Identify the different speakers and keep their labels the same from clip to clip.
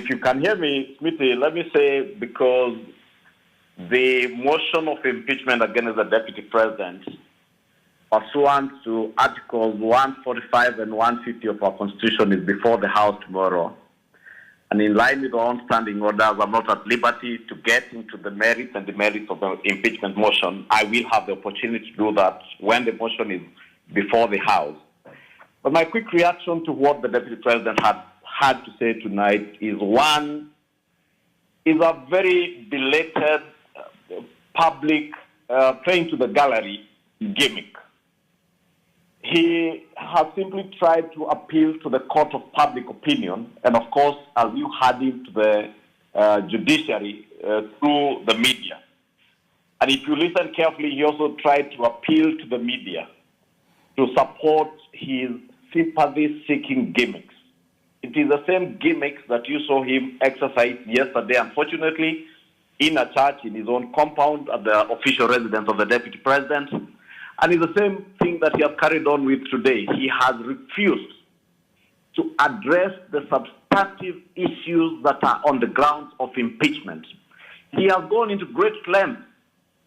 Speaker 1: if you can hear me, Smithy, let me say, because the motion of impeachment against the Deputy President, pursuant to Articles 145 and 150 of our Constitution, is before the House tomorrow. And in line with our own standing orders, I'm not at liberty to get into the merits and demerits of the impeachment motion. I will have the opportunity to do that when the motion is before the House. But my quick reaction to what the Deputy President had to say tonight is one, is a very belated public playing to the gallery gimmick. He has simply tried to appeal to the court of public opinion, and of course, as you heard him, to the judiciary through the media. And if you listen carefully, he also tried to appeal to the media to support his sympathy-seeking gimmicks. It is the same gimmicks that you saw him exercise yesterday, unfortunately, in a church in his own compound at the official residence of the Deputy President. And it's the same thing that he has carried on with today. He has refused to address the substantive issues that are on the grounds of impeachment. He has gone into great lengths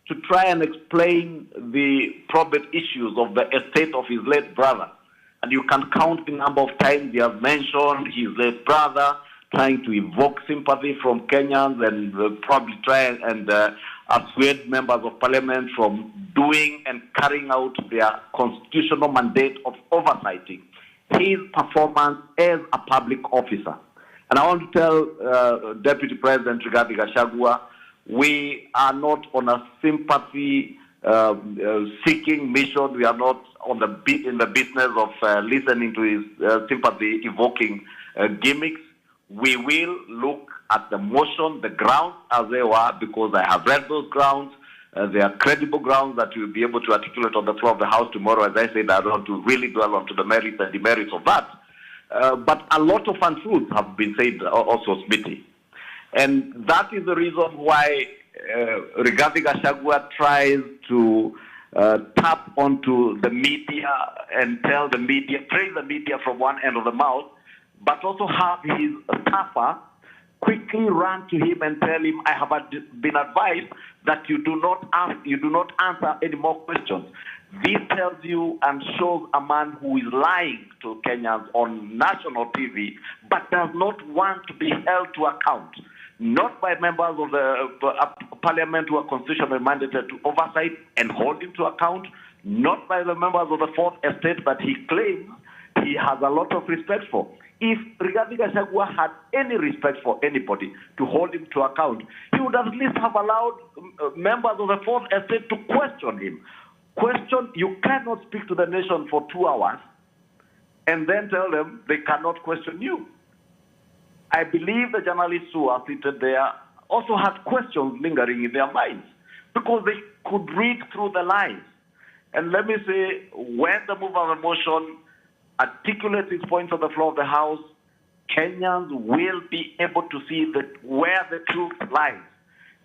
Speaker 1: to try and explain the probate issues of the estate of his late brother. And you can count the number of times he has mentioned his late brother, trying to evoke sympathy from Kenyans and probably try and assuade members of parliament from doing and carrying out their constitutional mandate of oversighting his performance as a public officer. And I want to tell Deputy President Rigathi Gachagua, we are not on a sympathy seeking mission. We are not in the business of listening to his sympathy evoking gimmicks. We will look at the motion, the grounds as they were, because I have read those grounds. They are credible grounds that we will be able to articulate on the floor of the House tomorrow. As I said, I don't want to really dwell onto the merits and demerits of that. But a lot of untruths have been said also, Smithy. And that is the reason why Rigathi Gachagua tries to tap onto the media and tell the media, praise the media from one end of the mouth, but also have his staffer quickly run to him and tell him, I have been advised that you do not answer any more questions. This tells you and shows a man who is lying to Kenyans on national TV, but does not want to be held to account, not by members of the parliament who are constitutionally mandated to oversight and hold him to account, not by the members of the Fourth Estate that he claims he has a lot of respect for. If Rigathi Gachagua had any respect for anybody to hold him to account, he would at least have allowed members of the Fourth Estate to question him. You cannot speak to the nation for 2 hours and then tell them they cannot question you. I believe the journalists who are seated there also had questions lingering in their minds because they could read through the lines. And let me say, when the mover of the motion articulates his points on the floor of the House, Kenyans will be able to see where the truth lies.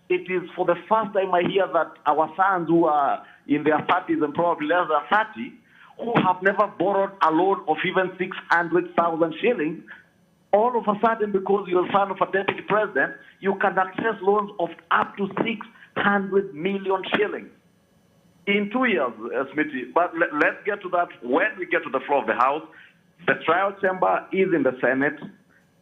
Speaker 1: It is for the first time I hear that our sons who are in their 30s and probably less than 30, who have never borrowed a loan of even 600,000 shillings, all of a sudden, because you're a son of a deputy president, you can access loans of up to 600 million shillings in 2 years, Smithy. But let's get to that when we get to the floor of the House. The trial chamber is in the Senate.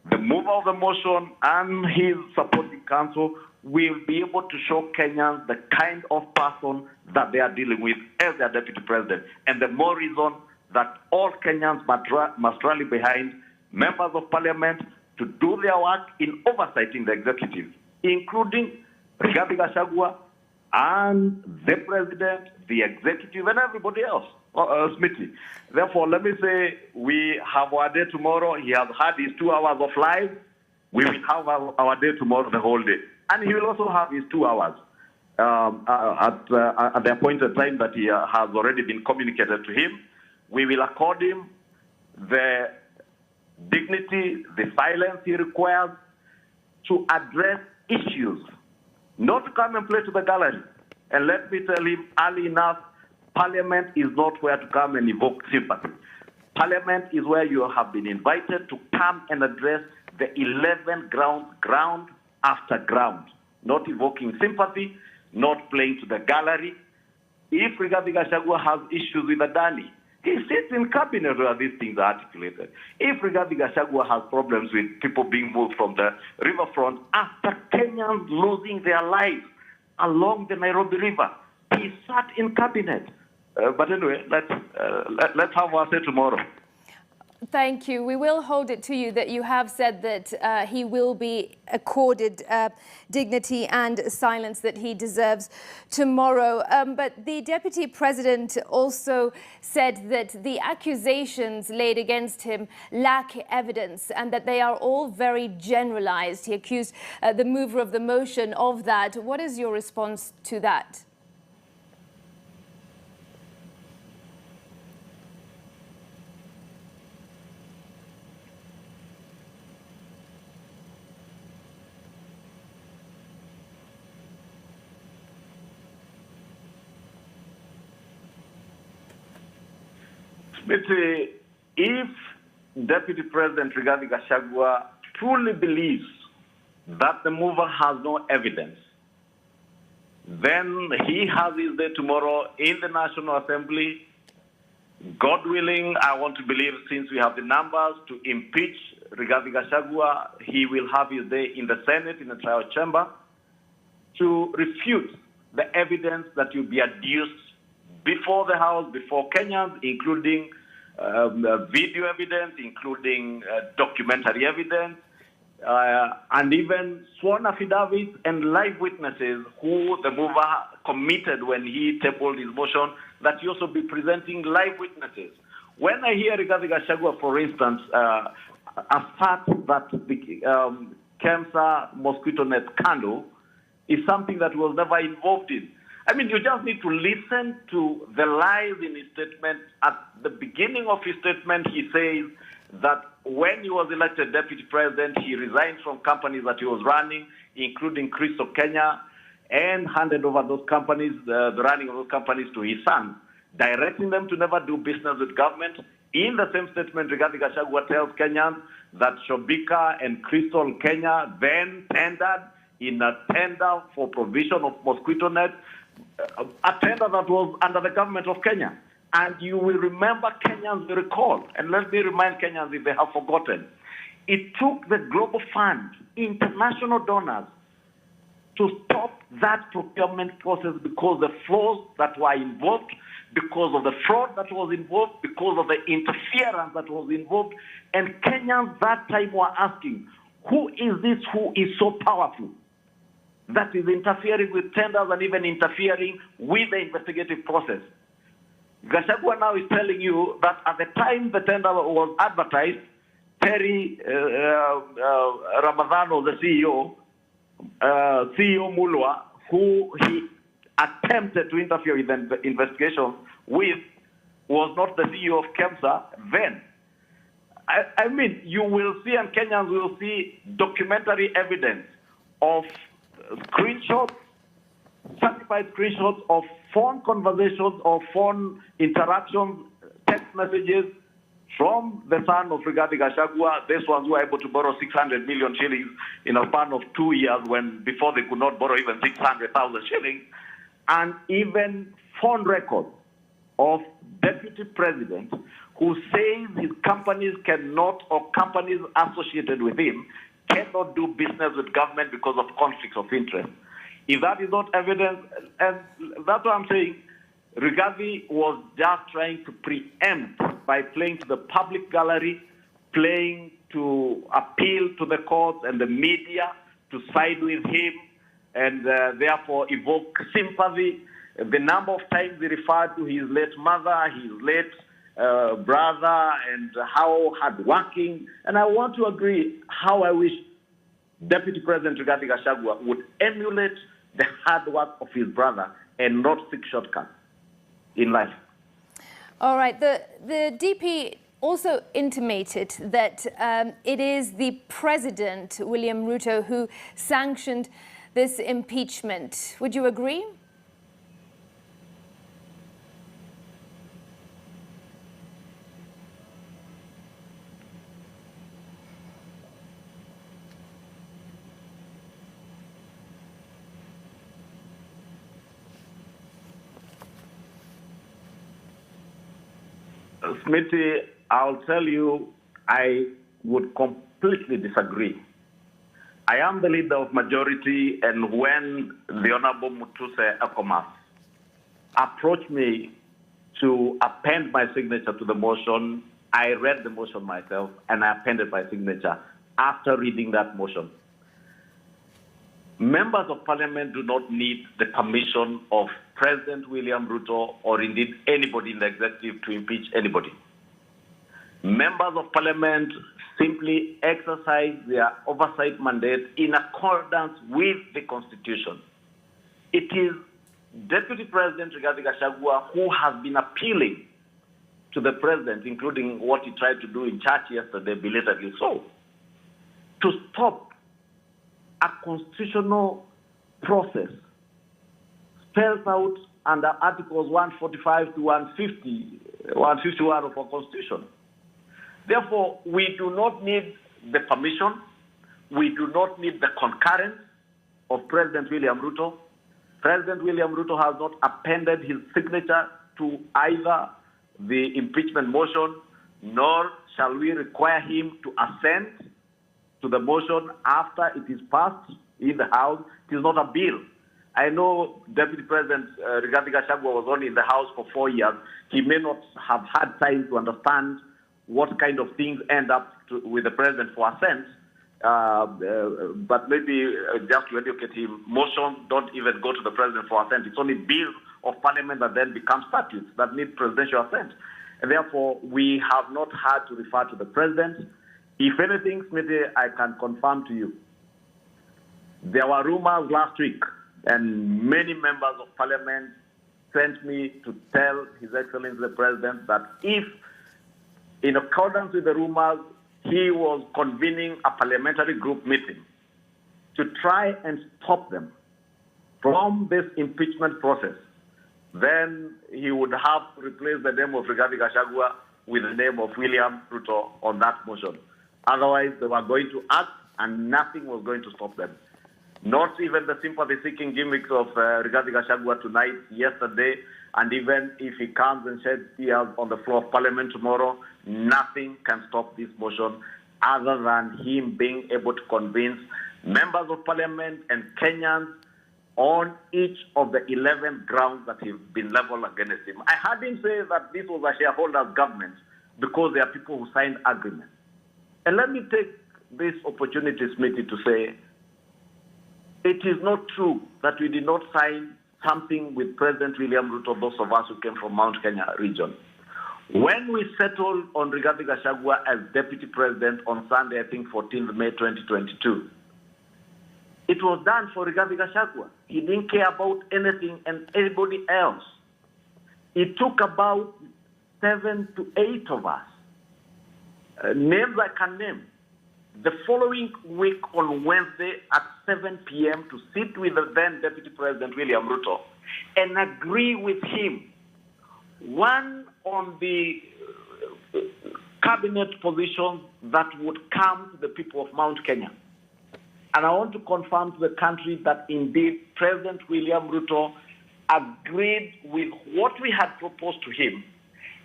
Speaker 1: The mover of the motion and his supporting counsel will be able to show Kenyans the kind of person that they are dealing with as their deputy president. And the more reason that all Kenyans must rally behind members of parliament to do their work in oversighting the executive, including Rigathi Gachagua and the president, the executive, and everybody else, Smithy. Therefore, let me say, we have our day tomorrow. He has had his 2 hours of live. We will have our day tomorrow, the whole day. And he will also have his 2 hours at the appointed time that he has already been communicated to him. We will accord him the dignity, the silence he requires to address issues, not to come and play to the gallery. And let me tell him early enough, Parliament is not where to come and evoke sympathy. Parliament is where you have been invited to come and address the 11 ground after ground, not evoking sympathy, not playing to the gallery. If Rigathi Gachagua has issues with Adani, he sits in cabinet where these things are articulated. If Rigathi Gachagua has problems with people being moved from the riverfront after Kenyans losing their lives along the Nairobi River, he sat in cabinet. But anyway, let's have our say tomorrow.
Speaker 2: Thank you. We will hold it to you that you have said that he will be accorded dignity and silence that he deserves tomorrow. But the Deputy President also said that the accusations laid against him lack evidence and that they are all very generalized. He accused the mover of the motion of that. What is your response to that?
Speaker 1: But if Deputy President Rigathi Gachagua truly believes that the mover has no evidence, then he has his day tomorrow in the National Assembly. God willing, I want to believe, since we have the numbers to impeach Rigathi Gachagua, he will have his day in the Senate, in the trial chamber, to refute the evidence that will be adduced before the House, before Kenyans, including video evidence, including documentary evidence, and even sworn affidavits and live witnesses who the mover committed when he tabled his motion, that he also be presenting live witnesses. When I hear Rigathi Gachagua, for instance, assert that the Kemsa mosquito net scandal is something that was never involved in. I mean, you just need to listen to the lies in his statement. At the beginning of his statement, he says that when he was elected deputy president, he resigned from companies that he was running, including CRUX of Kenya, and handed over those companies, the running of those companies, to his son, directing them to never do business with government. In the same statement, Rigathi Gachagua tells Kenyans that Shobika and Crystal Kenya then tendered in a tender for provision of mosquito nets, a tender that was under the government of Kenya. And you will remember, Kenyans will recall, and let me remind Kenyans if they have forgotten, it took the Global Fund, international donors, to stop that procurement process because the flaws that were involved, because of the fraud that was involved, because of the interference that was involved. And Kenyans that time were asking, who is this who is so powerful that is interfering with tenders and even interfering with the investigative process? Gachagua now is telling you that at the time the tender was advertised, Terry Ramadhan, the CEO Mulwa, who he attempted to interfere with the investigation with, was not the CEO of KEMSA then. I mean, you will see, and Kenyans will see, documentary evidence of screenshots, certified screenshots of phone conversations or phone interactions, text messages from the son of Rigathi Gachagua. These ones were able to borrow 600 million shillings in a span of 2 years, when before they could not borrow even 600,000 shillings. And even phone records of deputy president who says his companies cannot, or companies associated with him cannot do business with government because of conflicts of interest. If that is not evidence, and that's what I'm saying, Rigathi was just trying to preempt by playing to the public gallery, playing to appeal to the courts and the media to side with him, and therefore evoke sympathy. The number of times he referred to his late mother, his late brother, and how hardworking. And I want to agree how I wish Deputy President Rigathi Gachagua would emulate the hard work of his brother and not seek shortcuts in life.
Speaker 2: All right. The DP also intimated that it is the President, William Ruto, who sanctioned this impeachment. Would you agree?
Speaker 1: Smithy, I'll tell you, I would completely disagree. I am the leader of majority, and when the Honorable Mutuse Ekomas approached me to append my signature to the motion, I read the motion myself, and I appended my signature after reading that motion. Members of Parliament do not need the permission of President William Ruto or indeed anybody in the executive to impeach anybody. Members of Parliament simply exercise their oversight mandate in accordance with the Constitution. It is Deputy President Rigathi Gachagua who has been appealing to the President, including what he tried to do in church yesterday, belatedly so, to stop a constitutional process spelled out under Articles 145 to 151 of our Constitution. Therefore, we do not need the permission, we do not need the concurrence of President William Ruto. President William Ruto has not appended his signature to either the impeachment motion, nor shall we require him to assent to the motion after it is passed in the House. It is not a bill. I know Deputy President Rigathi Gachagua was only in the House for 4 years. He may not have had time to understand what kind of things end up with the President for assent, but maybe just to educate him, motions don't even go to the President for assent. It's only bills of Parliament that then become statutes that need presidential assent. And therefore, we have not had to refer to the President. If anything, Smithy, I can confirm to you, there were rumors last week, and many members of Parliament sent me to tell His Excellency the President that if, in accordance with the rumors, he was convening a parliamentary group meeting to try and stop them from this impeachment process, then he would have to replace the name of Rigathi Gachagua with the name of William Ruto on that motion. Otherwise, they were going to act and nothing was going to stop them. Not even the sympathy-seeking gimmicks of Rigathi Gachagua tonight, yesterday, and even if he comes and sheds tears on the floor of Parliament tomorrow, nothing can stop this motion other than him being able to convince members of Parliament and Kenyans on each of the 11 grounds that have been leveled against him. I heard him say that this was a shareholders' government because there are people who signed agreements. And let me take this opportunity, Smithy, to say it is not true that we did not sign something with President William Ruto, those of us who came from Mount Kenya region. When we settled on Rigathi Gachagua as Deputy President on Sunday, I think 14th May 2022, it was done for Rigathi Gachagua. He didn't care about anything and anybody else. It took about 7 to 8 of us, names I can name, the following week on Wednesday at 7 p.m. to sit with the then Deputy President William Ruto and agree with him, one, on the cabinet positions that would come to the people of Mount Kenya. And I want to confirm to the country that indeed President William Ruto agreed with what we had proposed to him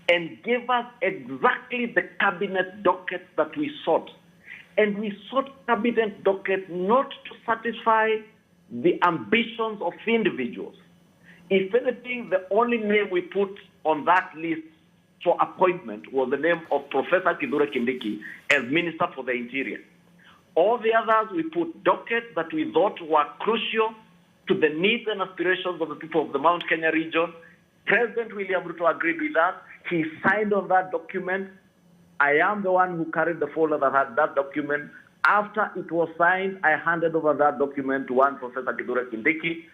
Speaker 1: and gave us exactly the cabinet docket that we sought. And we sought cabinet docket not to satisfy the ambitions of individuals. If anything, the only name we put on that list for appointment was the name of Professor Kithure Kindiki as Minister for the Interior. All the others, we put dockets that we thought were crucial to the needs and aspirations of the people of the Mount Kenya region. President William Ruto agreed with us. He signed on that document. I am the one who carried the folder that had that document. After it was signed, I handed over that document to one Professor Kithure Kindiki,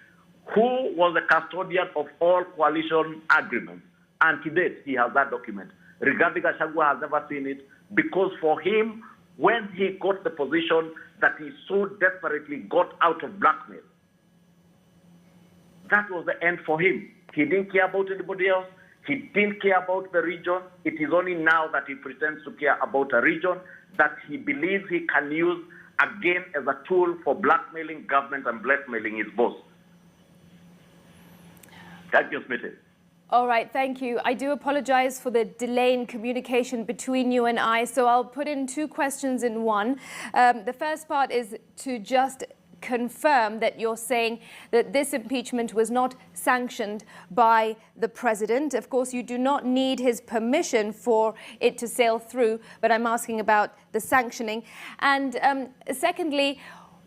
Speaker 1: who was the custodian of all coalition agreements. And to date, he has that document. Rigathi Gachagua has never seen it because for him, when he got the position that he so desperately got out of blackmail, that was the end for him. He didn't care about anybody else. He didn't care about the region. It is only now that he pretends to care about a region that he believes he can use again as a tool for blackmailing government and blackmailing his boss. Thank you, Smithy.
Speaker 2: All right, thank you. I do apologize for the delay in communication between you and I, so I'll put in two questions in one. The first part is to just confirm that you're saying that this impeachment was not sanctioned by the president. Of course, you do not need his permission for it to sail through, but I'm asking about the sanctioning. And secondly,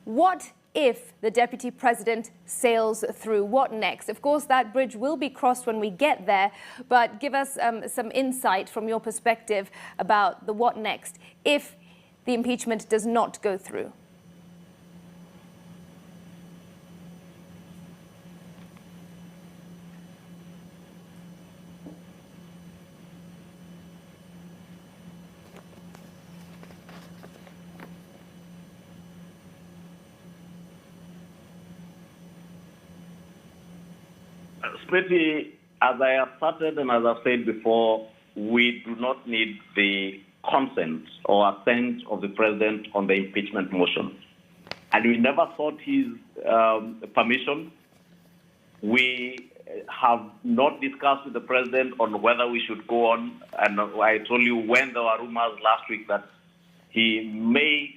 Speaker 2: what if the deputy president sails through? What next? Of course, that bridge will be crossed when we get there, but give us some insight from your perspective about the what next if the impeachment does not go through.
Speaker 1: Smitty, as I have started and as I've said before, we do not need the consent or assent of the president on the impeachment motion. And we never sought his permission. We have not discussed with the president on whether we should go on. And I told you when there were rumors last week that he may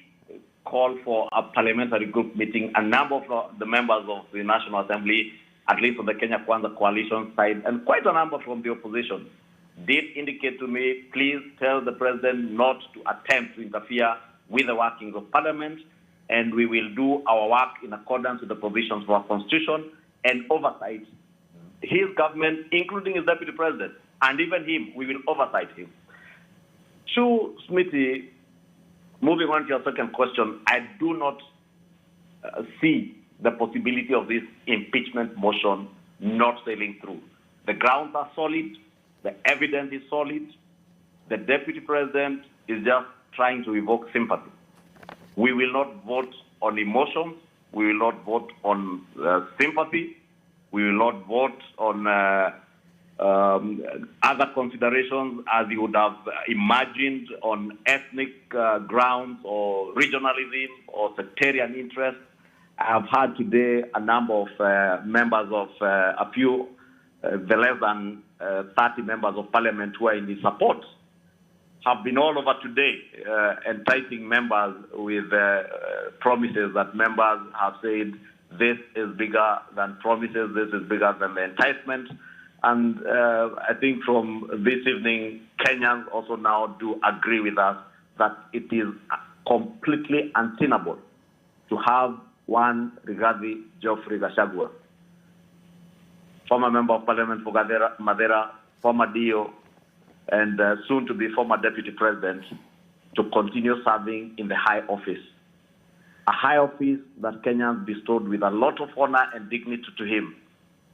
Speaker 1: call for a parliamentary group meeting. A number of the members of the National Assembly, at least on the Kenya Kwanza coalition side, and quite a number from the opposition, did indicate to me, please tell the president not to attempt to interfere with the workings of parliament, and we will do our work in accordance with the provisions of our constitution and oversight his government, including his deputy president, and even him, we will oversight him. To Smithy, moving on to your second question, I do not see the possibility of this impeachment motion not sailing through. The grounds are solid, the evidence is solid, the deputy president is just trying to evoke sympathy. We will not vote on emotions, we will not vote on sympathy, we will not vote on other considerations as you would have imagined on ethnic grounds or regionalism or sectarian interests. I have had today a number of members of a few, the less than 30 members of parliament who are in the support, have been all over today enticing members with promises that members have said this is bigger than promises, this is bigger than the enticement. And I think from this evening, Kenyans also now do agree with us that it is completely untenable to have one Rigathi Geoffrey Gachagua, former member of parliament for Madera, former DO, and soon to be former deputy president, to continue serving in the high office. A high office that Kenyans bestowed with a lot of honor and dignity to him,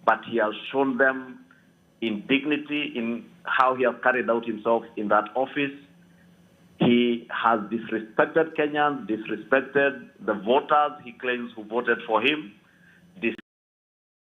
Speaker 1: but he has shown them indignity in how he has carried out himself in that office. He has disrespected Kenyans, disrespected the voters he claims who voted for him,